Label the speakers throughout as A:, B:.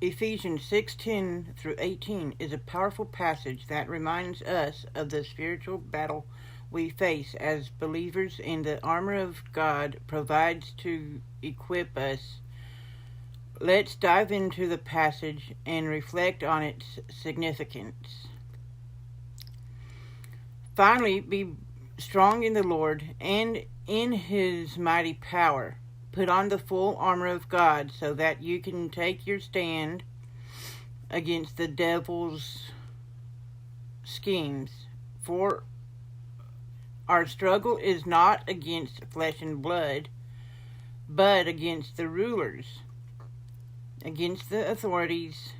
A: Ephesians 6:10 through 18 is a powerful passage that reminds us of the spiritual battle we face as believers and the armor of God provides to equip us. Let's dive into the passage and reflect on its significance. Finally, be strong in the Lord and in his mighty power. Put on the full armor of God so that you can take your stand against the devil's schemes. For our struggle is not against flesh and blood, but against the rulers, against the authorities,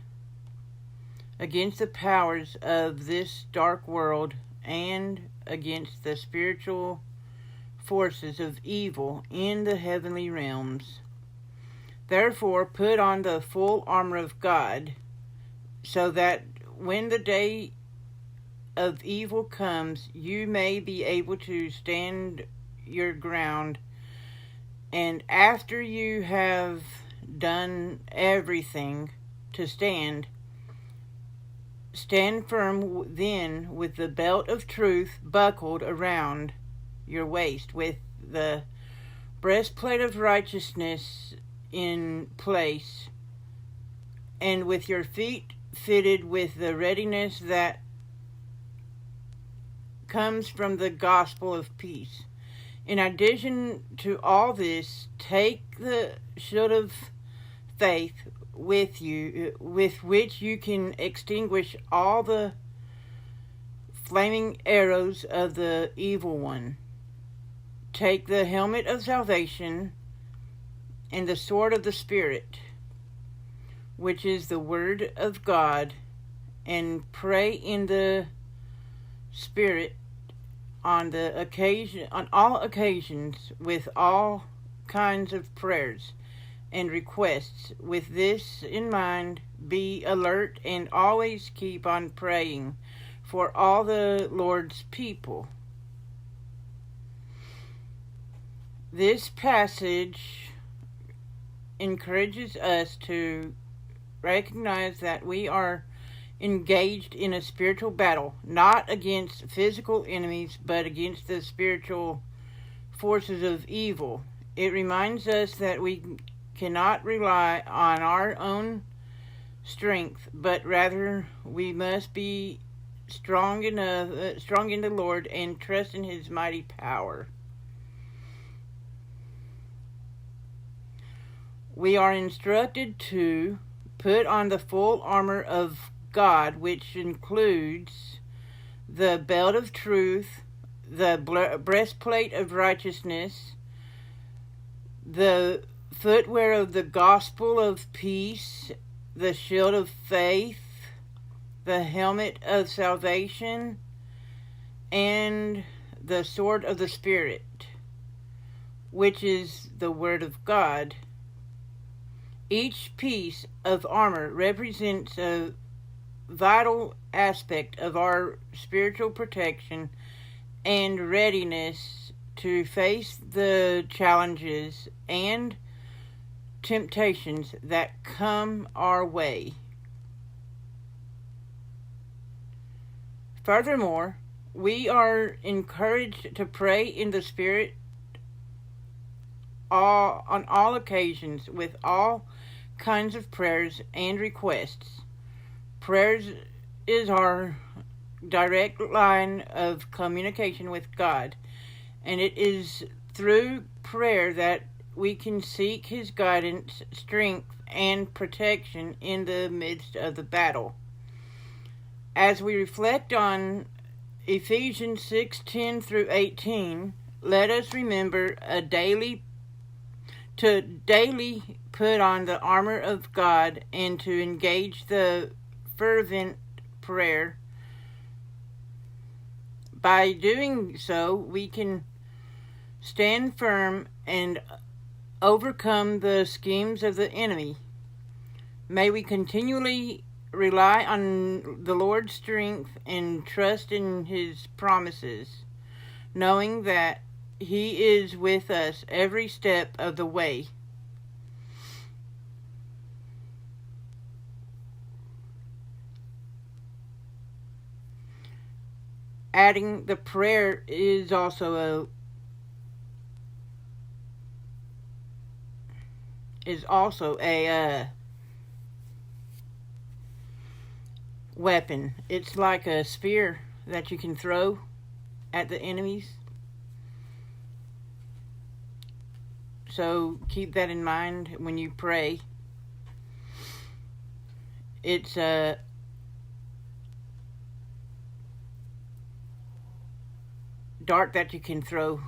A: against the powers of this dark world, and against the spiritual forces of evil in the heavenly realms. Therefore, put on the full armor of God, so that when the day of evil comes, you may be able to stand your ground. And after you have done everything to stand firm then with the belt of truth buckled around your waist, with the breastplate of righteousness in place, and with your feet fitted with the readiness that comes from the gospel of peace. In addition to all this, take the shield of faith with you, with which you can extinguish all the flaming arrows of the evil one. Take the helmet of salvation and the sword of the Spirit, which is the word of God, and pray in the Spirit on all occasions with all kinds of prayers and requests. With this in mind, be alert and always keep on praying for all the Lord's people. This passage encourages us to recognize that we are engaged in a spiritual battle, not against physical enemies, but against the spiritual forces of evil. It reminds us that we cannot rely on our own strength, but rather we must be strong in the Lord and trust in his mighty power. We are instructed to put on the full armor of God, which includes the belt of truth, the breastplate of righteousness, the footwear of the gospel of peace, the shield of faith, the helmet of salvation, and the sword of the Spirit, which is the word of God. Each piece of armor represents a vital aspect of our spiritual protection and readiness to face the challenges and temptations that come our way. Furthermore, we are encouraged to pray in the Spirit on all occasions with all kinds of prayers and requests. Prayers is our direct line of communication with God, and it is through prayer that we can seek his guidance, strength, and protection in the midst of the battle. As we reflect on Ephesians 6:10 through 18, let us remember to daily put on the armor of God and to engage the fervent prayer. By doing so, we can stand firm and overcome the schemes of the enemy. May we continually rely on the Lord's strength and trust in his promises, knowing that he is with us every step of the way. adding the prayer is also a weapon. It's like a spear that you can throw at the enemies. So keep that in mind when you pray. It's a dart that you can throw